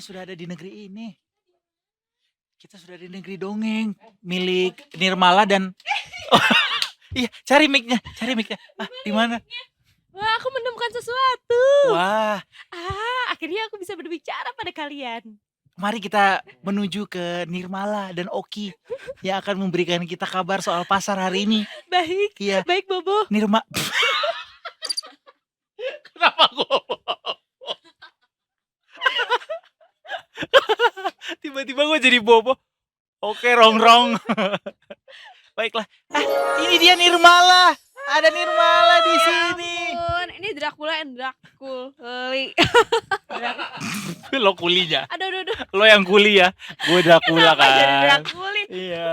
sudah ada di negeri ini. Kita sudah di negeri dongeng milik Nirmala dan iya, cari mic-nya. Ah, di mana? Wah, aku menemukan sesuatu. Wah, Akhirnya aku bisa berbicara pada kalian. mari kita menuju ke Nirmala dan Oki yang akan memberikan kita kabar soal pasar hari ini. Baik, Iya, baik Bobo. Kenapa gua? Tiba-tiba gue jadi Bobo. Oke, rongrong. Baiklah. Ini dia Nirmala. Ada Nirmala di sini. Ampun, ini Dracula and Draculi. Lo kulinya. Aduh. Lo yang kuli ya. Gue Dracula Kenapa jadi kan. Draculi? Iya.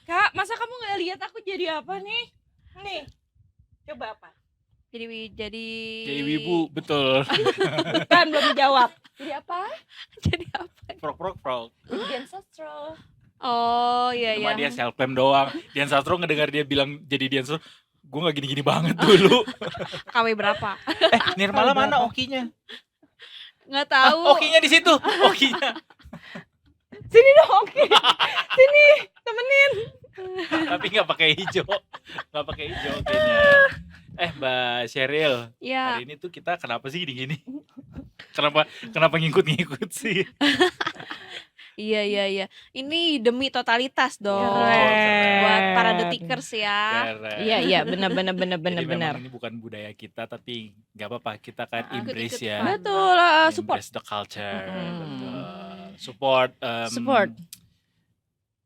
Kak, masa kamu gak lihat aku jadi apa nih? Nih, coba apa? Jadi wibu, betul. Bukan, belum dijawab. Jadi apa? Jadi apa? Prok. Dian Sastro. Oh iya. Cuma dia self claim doang. Dian Sastro ngedengar dia bilang jadi Dian Sastro. Gue gak gini-gini banget dulu. KW berapa? Nirmala mana Okinya? Nggak tahu. Okinya di situ. Okinya. Sini dong, Oki. Sini, temenin. Tapi nggak pakai hijau kayaknya. Mbak Sheryl, Ya. hari ini tuh kita kenapa sih gini-gini? Kenapa ngikut-ngikut sih? Iya. Ini demi totalitas dong. Keren. Buat para detikers ya. Keren. Iya, benar. Jadi memang ini bukan budaya kita, tapi nggak apa-apa, kita kan embrace ya. Betul, support. Embrace the culture. Hmm. Betul. Support.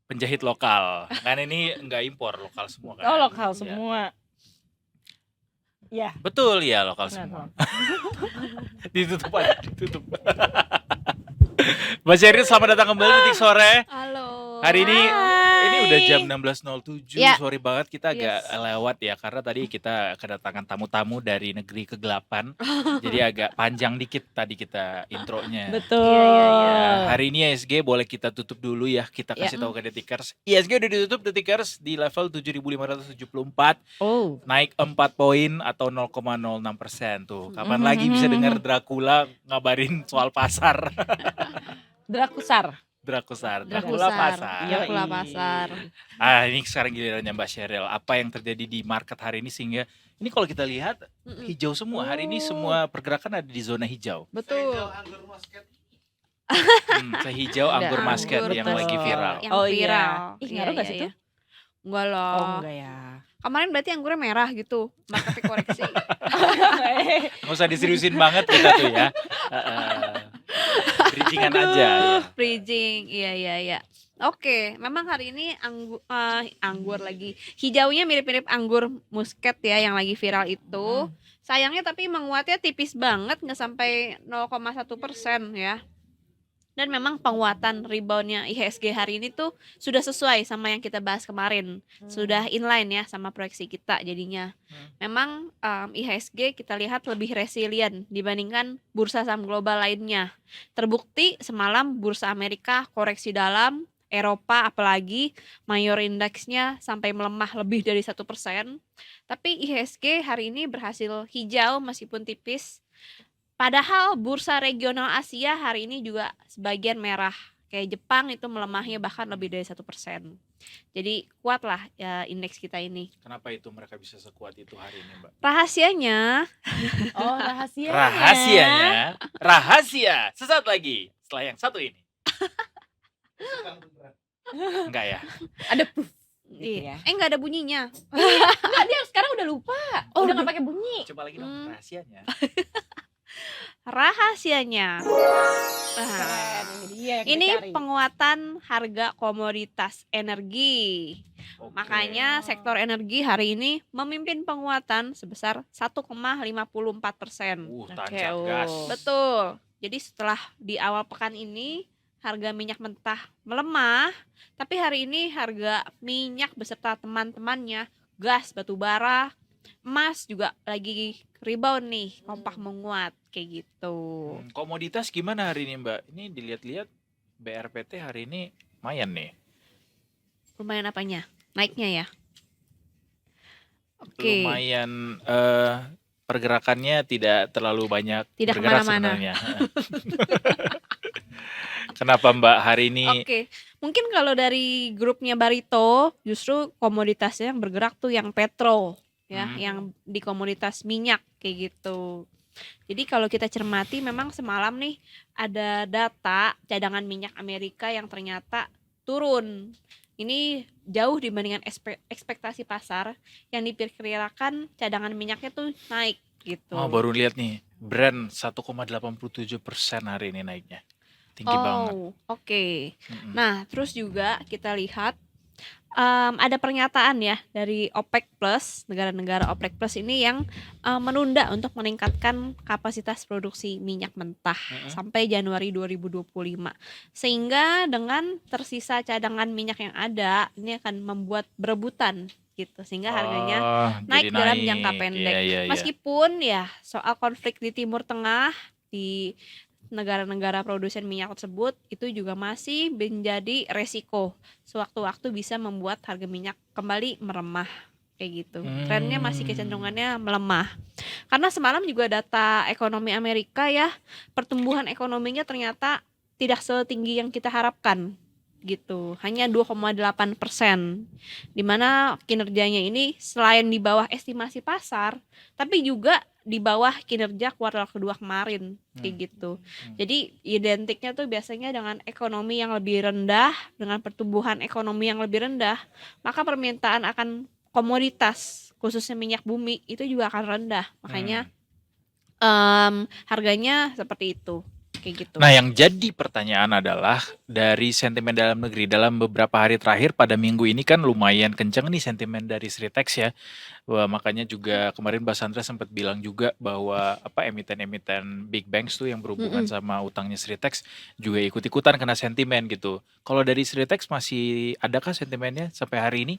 Penjahit lokal. Kan ini nggak impor, lokal semua kan. Oh, lokal Ya. semua. Ya. Betul ya, lokal Benar, semua. Ditutup aja. Mbak Sheryl, selamat datang kembali Detik Sore. Halo. Hari ini udah Hai. jam 16.07. Ya. Sorry banget kita agak Yes. lewat ya, karena tadi kita kedatangan tamu-tamu dari negeri kegelapan. Jadi agak panjang dikit tadi kita intronya. Betul. Iya. Hari ini ISG boleh kita tutup dulu ya. Kita kasih tahu ke Detikers. ISG udah ditutup Detikers di level 7.574. Oh. Naik 4 poin atau 0,06% tuh. Kapan lagi bisa dengar Dracula ngabarin soal pasar? Drakusar. Dracula Dracula pasar. Dracula pasar. Ini sekarang gilirannya Mbak Sheryl. Apa yang terjadi di market hari ini sehingga ini kalau kita lihat hijau semua. Hari ini semua pergerakan ada di zona hijau. Betul. Sehijau anggur muscat yang betul. lagi viral. Yang Oh, viral. iya. Ih, ngaruh nggak sih tuh? Enggak loh. Oh, enggak ya. Kemarin berarti anggurnya merah gitu. Marketnya koreksi. Nggak usah diseriusin banget kita tuh ya. Bridgingan aja. Ya. Bridging. Iya. Oke, memang hari ini anggur lagi. Hijaunya mirip-mirip anggur muscat ya yang lagi viral itu. Sayangnya tapi menguatnya tipis banget, nggak sampai 0,1% ya. Dan memang penguatan reboundnya IHSG hari ini tuh sudah sesuai sama yang kita bahas kemarin. Sudah inline ya sama proyeksi kita jadinya. Memang IHSG kita lihat lebih resilient dibandingkan bursa saham global lainnya. Terbukti semalam bursa Amerika koreksi dalam, Eropa apalagi mayor indeksnya sampai melemah lebih dari 1%. Tapi IHSG hari ini berhasil hijau meskipun tipis. Padahal bursa regional Asia hari ini juga sebagian merah. Kayak Jepang itu melemahnya bahkan lebih dari 1%. Jadi kuatlah ya indeks kita ini. Kenapa itu mereka bisa sekuat itu hari ini, Mbak? Rahasianya Oh, rahasianya. Rahasia. Sesaat lagi setelah yang satu ini. Enggak ya? Ada proof. iya. ya. Enggak ada bunyinya. Enggak, dia sekarang udah lupa. Oh, Udah nggak pakai bunyi. Coba lagi dong rahasianya. Rahasianya. Keren. Iya, yang kita Ini cari. penguatan harga komoditas energi. Oke. Makanya sektor energi hari ini memimpin penguatan sebesar 1,54%. Tancap Oke, gas. Betul. Jadi setelah di awal pekan ini harga minyak mentah melemah, tapi hari ini harga minyak beserta teman-temannya, gas, batu bara, emas juga lagi rebound nih, kompak menguat kayak gitu. Komoditas gimana hari ini, Mbak? Ini dilihat-lihat BRPT hari ini lumayan nih. Lumayan apanya? Naiknya ya? Oke. Lumayan pergerakannya tidak terlalu banyak Tidak bergerak kemana-mana. sebenarnya. Kenapa Mbak hari ini? Oke, mungkin kalau dari grupnya Barito justru komoditasnya yang bergerak tuh yang petro ya, yang di komoditas minyak kayak gitu. Jadi kalau kita cermati memang semalam nih ada data cadangan minyak Amerika yang ternyata turun. Ini jauh dibandingkan ekspektasi pasar yang diperkirakan cadangan minyaknya tuh naik gitu. Oh, baru lihat nih. Brand 1,87% hari ini naiknya. Tinggi banget. Oh, oke. Mm-mm. Nah, terus juga kita lihat ada pernyataan ya dari OPEC Plus, negara-negara OPEC Plus ini yang menunda untuk meningkatkan kapasitas produksi minyak mentah sampai Januari 2025. Sehingga dengan tersisa cadangan minyak yang ada, ini akan membuat berebutan gitu. Sehingga harganya Oh, naik jadi dalam naik. jangka pendek. Iya. Meskipun ya soal konflik di Timur Tengah di negara-negara produsen minyak tersebut itu juga masih menjadi resiko sewaktu-waktu bisa membuat harga minyak kembali meremah kayak gitu. Trennya masih kecenderungannya melemah. Karena semalam juga data ekonomi Amerika ya, pertumbuhan ekonominya ternyata tidak setinggi yang kita harapkan gitu. Hanya 2,8%. Dimana kinerjanya ini selain di bawah estimasi pasar, tapi juga di bawah kinerja kuartal kedua kemarin kayak gitu. Jadi identiknya tuh biasanya dengan ekonomi yang lebih rendah, dengan pertumbuhan ekonomi yang lebih rendah, maka permintaan akan komoditas khususnya minyak bumi itu juga akan rendah. Makanya harganya seperti itu kayak gitu. Nah, yang jadi pertanyaan adalah dari sentimen dalam negeri dalam beberapa hari terakhir pada minggu ini kan lumayan kencang nih sentimen dari Sritex ya. Wah, makanya juga kemarin Mbak Sandra sempat bilang juga bahwa emiten-emiten big banks tuh yang berhubungan sama utangnya Sritex juga ikut-ikutan kena sentimen gitu. Kalau dari Sritex masih adakah sentimennya sampai hari ini?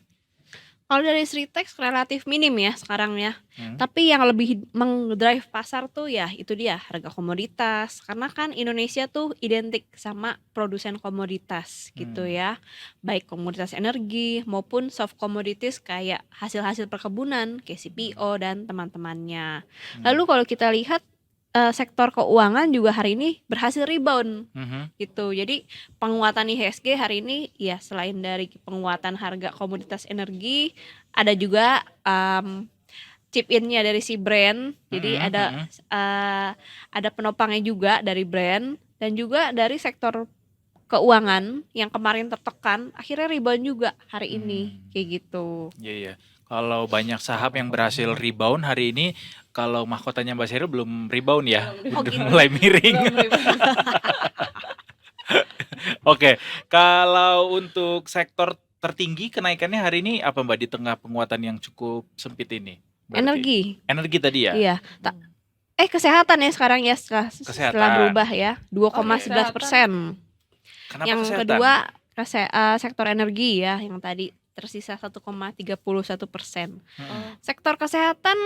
Kalau dari Sritex relatif minim ya sekarang ya. Tapi yang lebih mengdrive pasar tuh ya itu dia harga komoditas. Karena kan Indonesia tuh identik sama produsen komoditas gitu ya. Baik komoditas energi maupun soft commodities kayak hasil-hasil perkebunan, kayak CPO dan teman-temannya. Lalu kalau kita lihat sektor keuangan juga hari ini berhasil rebound gitu. Jadi penguatan IHSG hari ini ya selain dari penguatan harga komoditas energi, ada juga chip in-nya dari si brand. Jadi ada penopangnya juga dari brand dan juga dari sektor keuangan yang kemarin tertekan akhirnya rebound juga hari ini kayak gitu. Iya. Kalau banyak saham yang berhasil rebound hari ini, kalau mahkotanya Mbak Sheryl belum rebound ya, udah mulai miring. Oke, kalau untuk sektor tertinggi kenaikannya hari ini apa Mbak di tengah penguatan yang cukup sempit ini? Berarti. Energi tadi ya? Iya. Kesehatan ya sekarang ya setelah Kesehatan. berubah ya 2,11%. Kenapa Yang kesehatan? kedua sektor energi ya yang tadi tersisa 1,31%. Sektor kesehatan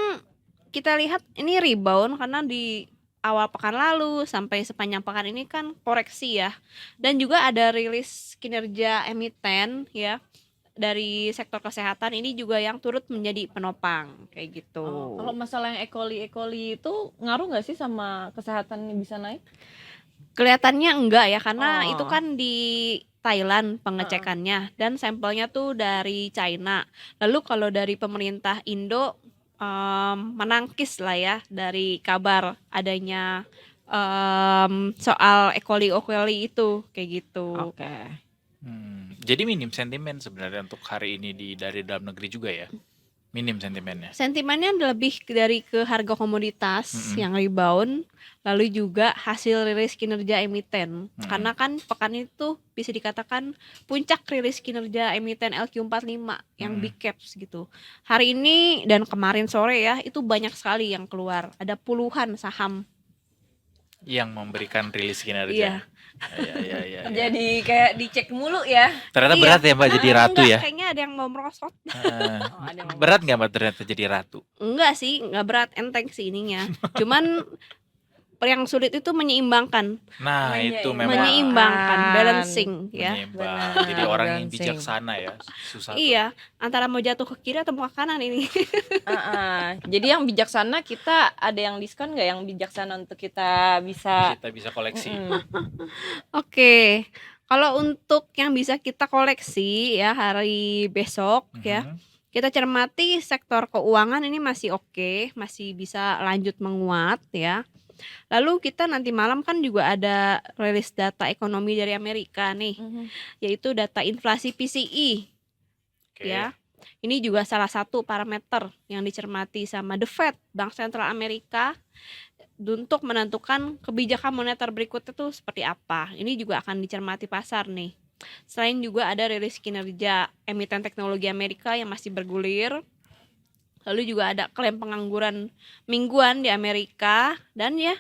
kita lihat ini rebound karena di awal pekan lalu sampai sepanjang pekan ini kan koreksi ya. Dan juga ada rilis kinerja emiten ya dari sektor kesehatan ini juga yang turut menjadi penopang kayak gitu. Kalau masalah yang E. coli itu ngaruh nggak sih sama kesehatan bisa naik? Kelihatannya enggak ya karena itu kan di Thailand pengecekannya dan sampelnya tuh dari China. Lalu kalau dari pemerintah Indo menangkis lah ya dari kabar adanya soal E. coli itu kayak gitu. Oke. Jadi minim sentimen sebenarnya untuk hari ini dari dalam negeri juga ya? Minim sentimennya? Sentimennya lebih dari ke harga komoditas yang rebound, lalu juga hasil rilis kinerja emiten. Karena kan pekan itu bisa dikatakan puncak rilis kinerja emiten LQ45 yang big caps gitu. Hari ini dan kemarin sore ya itu banyak sekali yang keluar. Ada puluhan saham yang memberikan rilis kinerja. Iya. Ya. Jadi kayak dicek mulu ya. Ternyata berat ya Mbak jadi ratu enggak, ya. Kayaknya ada yang mau merosot. Berat nggak Mbak ternyata jadi ratu? Enggak sih, enggak berat, enteng sih ininya. Cuman yang sulit itu menyeimbangkan, Nah, itu memang menyeimbangkan, balancing ya. menyeimbang. Benar, Jadi orang yang balancing. bijaksana ya, susah tuh. Iya, antara mau jatuh ke kiri atau mau ke kanan ini. Jadi yang bijaksana kita ada yang diskon nggak yang bijaksana untuk kita bisa Kita bisa koleksi. Oke, kalau untuk yang bisa kita koleksi ya hari besok ya, Mhm. kita cermati sektor keuangan ini masih oke, masih bisa lanjut menguat ya. Lalu kita nanti malam kan juga ada rilis data ekonomi dari Amerika nih, yaitu data inflasi PCE Oke. ya. Ini juga salah satu parameter yang dicermati sama The Fed, Bank Sentral Amerika, untuk menentukan kebijakan moneter berikutnya tuh seperti apa. Ini juga akan dicermati pasar nih. Selain juga ada rilis kinerja emiten teknologi Amerika yang masih bergulir. Lalu juga ada klaim pengangguran mingguan di Amerika dan ya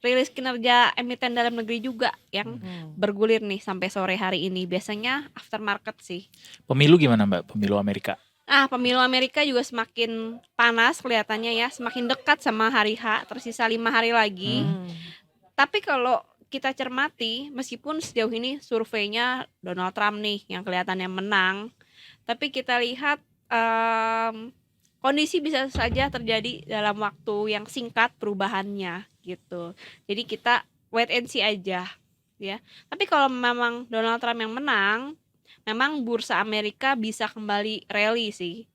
rilis kinerja emiten dalam negeri juga yang bergulir nih sampai sore hari ini. Biasanya aftermarket sih. Pemilu gimana Mbak? Pemilu Amerika? Pemilu Amerika juga semakin panas kelihatannya ya, semakin dekat sama hari H, tersisa 5 hari lagi. Tapi kalau kita cermati, meskipun sejauh ini surveinya Donald Trump nih yang kelihatannya menang, tapi kita lihat kondisi bisa saja terjadi dalam waktu yang singkat perubahannya gitu. Jadi kita wait and see aja ya. Tapi kalau memang Donald Trump yang menang, memang bursa Amerika bisa kembali rally sih.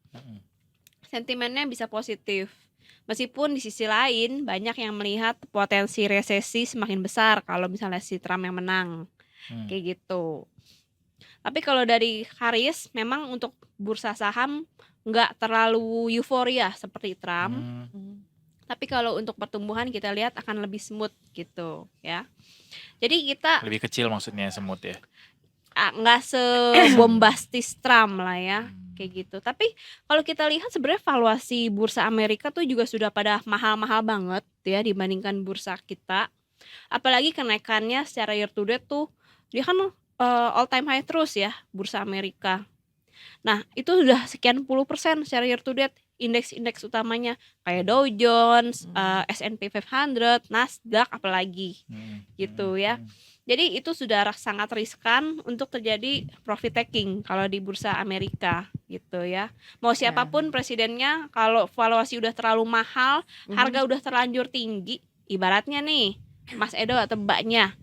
Sentimennya bisa positif. Meskipun di sisi lain banyak yang melihat potensi resesi semakin besar kalau misalnya si Trump yang menang. Kayak gitu. Tapi kalau dari Haris memang untuk bursa saham nggak terlalu euforia seperti Trump. Tapi kalau untuk pertumbuhan kita lihat akan lebih smooth gitu ya. Jadi kita Lebih kecil maksudnya semut ya. nggak sebombastis Trump lah ya, kayak gitu. Tapi kalau kita lihat sebenarnya valuasi bursa Amerika tuh juga sudah pada mahal-mahal banget ya dibandingkan bursa kita. Apalagi kenaikannya secara year to date tuh dia kan all time high terus ya bursa Amerika. Nah itu sudah sekian puluh % secara year to date indeks-indeks utamanya kayak Dow Jones, S&P 500, Nasdaq apalagi gitu ya. Jadi itu sudah sangat riskan untuk terjadi profit taking kalau di bursa Amerika gitu ya. Mau siapapun presidennya kalau valuasi udah terlalu mahal, harga udah terlanjur tinggi, ibaratnya nih Mas Edo atau Mbaknya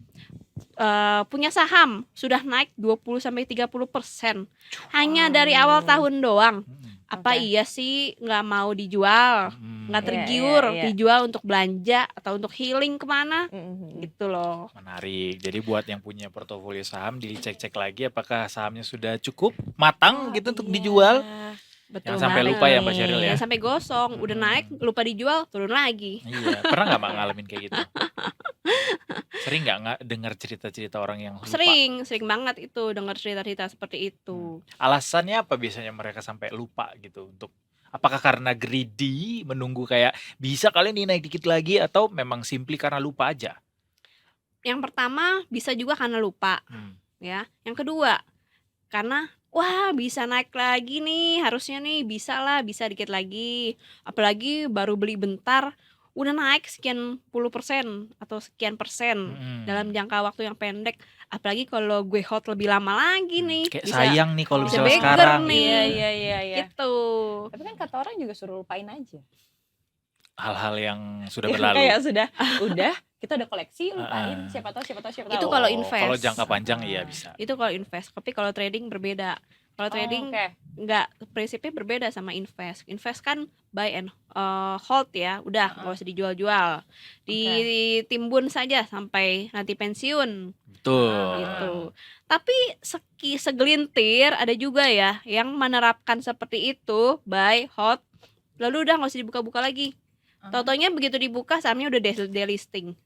punya saham sudah naik 20-30% hanya dari awal tahun doang. Apa iya sih nggak mau dijual, nggak tergiur dijual untuk belanja atau untuk healing kemana gitu loh. Menarik. Jadi buat yang punya portofolio saham dicek-cek lagi apakah sahamnya sudah cukup matang gitu untuk dijual. Betul Jangan sampai banget. lupa ya Mbak Sheryl ya. Jangan sampai gosong, udah naik lupa dijual turun lagi. Iya, pernah nggak Mbak ngalamin kayak gitu? Sering nggak dengar cerita-cerita orang yang lupa? Sering banget itu dengar cerita-cerita seperti itu. Alasannya apa biasanya mereka sampai lupa gitu untuk apakah karena greedy menunggu kayak bisa kali ini naik dikit lagi atau memang simply karena lupa aja? Yang pertama bisa juga karena lupa ya. Yang kedua karena wah bisa naik lagi nih, harusnya nih bisa dikit lagi. Apalagi baru beli bentar udah naik sekian puluh % atau sekian persen dalam jangka waktu yang pendek. Apalagi kalau gue hold lebih lama lagi nih, Kayak bisa sayang nih kalau bisa misalnya beggar sekarang nih. Iya. Gitu. Tapi kan kata orang juga suruh lupain aja. hal-hal yang sudah Ya, berlalu. kayak udah kita udah koleksi lupain siapa tahu Itu kalau invest. Kalau jangka panjang iya bisa. Itu kalau invest. Tapi kalau trading berbeda. Kalau trading nggak, prinsipnya berbeda sama invest. Invest kan buy and hold ya, udah nggak usah dijual-jual, ditimbun saja sampai nanti pensiun. Betul. Gitu. Tapi segelintir ada juga ya yang menerapkan seperti itu, buy, hold, lalu udah nggak usah dibuka-buka lagi. Tau-taunya begitu dibuka sahamnya udah delisting.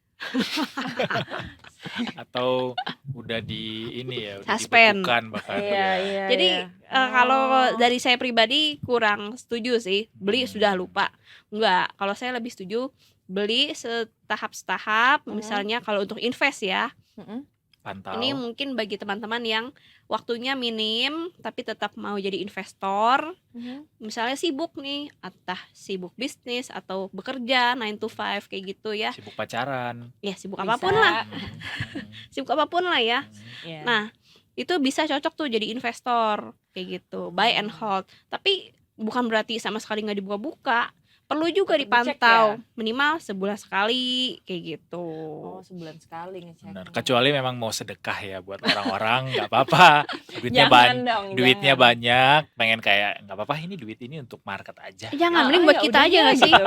Atau udah di ini ya, udah Suspend. dibekukan bahkan. Iya. Jadi kalau dari saya pribadi kurang setuju sih beli sudah lupa. Enggak, kalau saya lebih setuju beli setahap-setahap. Misalnya kalau untuk invest ya, Pantau. Ini mungkin bagi teman-teman yang waktunya minim tapi tetap mau jadi investor. Misalnya sibuk nih, entah sibuk bisnis atau bekerja 9 to 5 kayak gitu ya. Sibuk pacaran. Ya sibuk Bisa. apapun lah, Hmm. sibuk apapun lah ya. Iya. Nah, itu bisa cocok tuh jadi investor kayak gitu, buy and hold. Tapi bukan berarti sama sekali nggak dibuka-buka. Perlu juga Tetap dicek dipantau, minimal sebulan sekali kayak gitu. Oh, sebulan sekali ngecek. Benar. Kecuali memang mau sedekah ya buat orang-orang, nggak apa-apa. Duitnya Jangan dong, duitnya jangan. banyak, pengen kayak nggak apa-apa ini duit ini untuk market aja. Jangan, mending Oh, buat ya kita udah aja ya nggak sih? gitu.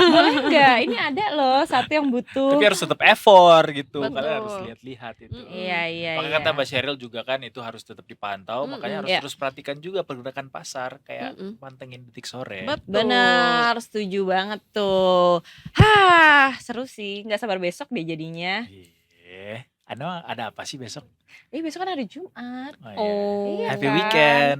Boleh nggak? Ini ada loh satu yang butuh. Tapi harus tetap effort gitu, Betul. kalian harus lihat-lihat itu. Iya iya. Makanya iya. kata Mbak Sheryl juga kan itu harus tetap dipantau, makanya harus Iya. terus perhatikan juga pergerakan pasar kayak Mm-mm. pantengin detik sore. Betul. Benar, setuju banget tuh. Hah, seru sih. Nggak sabar besok deh jadinya. Iya. Ada apa sih besok? Besok kan hari Jumat. Oh, iya. Oh, Iya Happy kan? weekend.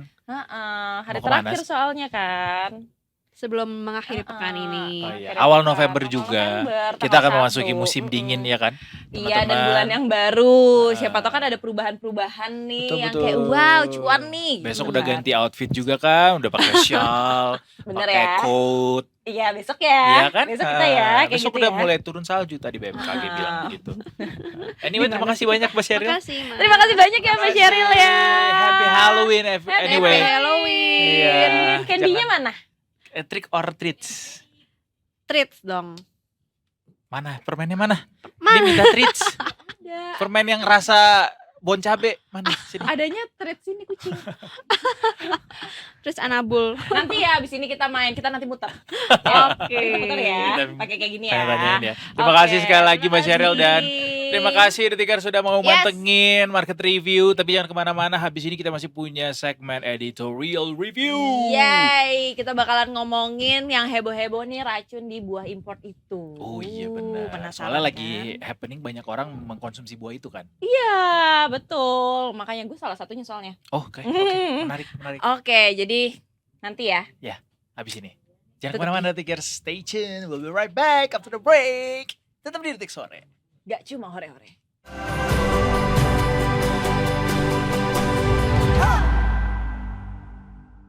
Hari Mau kemana terakhir sih? soalnya kan. sebelum mengakhiri pekan ini. Oh iya, Akhirnya awal pekan. November Awal juga. November, Kita tanggal akan memasuki 1. musim dingin ya kan? Iya, dan teman-teman. bulan yang baru. Siapa Ah. tahu kan ada perubahan-perubahan nih Betul, yang betul. kayak wow, cuan nih. Besok gitu udah kan. ganti outfit juga kan, udah pakai shawl, Bener pakai ya. coat, Iya, besok ya. iya kan? Besok kita ya, Ah, kayak besok gitu udah ya. mulai turun salju tadi BMKG Ah. bilang begitu. Anyway, terima kasih banyak Mbak Sheryl. Makasih, Mas. Terima kasih banyak ya Mbak Sheryl ya. Happy Halloween anyway. Happy Halloween. Iya. Candy-nya mana? Trick or treats. Treats dong. Mana? Permennya mana? Dia minta treats. Ada. Permen yang rasa bon cabe mana? Sini. Adanya thread sini kucing. Terus anabul. Nanti ya abis ini kita main, kita nanti muter. Oke. Kita muter ya. Kita Pakai kayak gini ya. Tanya-tanyain ya. Terima Oke, kasih sekali lagi Mbak terima Sheryl dan kasih. terima kasih Detikers sudah mau Yes. mantengin market review. Tapi jangan kemana-mana, habis ini kita masih punya segmen editorial review. Yay, kita bakalan ngomongin yang heboh-heboh nih racun di buah import itu. Oh iya benar. Penasaran Soalnya kan? lagi happening banyak orang mengkonsumsi buah itu kan. Iya, betul. Makanya gue salah satunya soalnya. Oh, oke. Menarik. Oke, jadi nanti ya. Habis ini. Jangan Tetap kemana-mana Detikers. Stay tuned. We'll be right back after the break. Tetap di Detik Sore. Gak cuma hore-hore.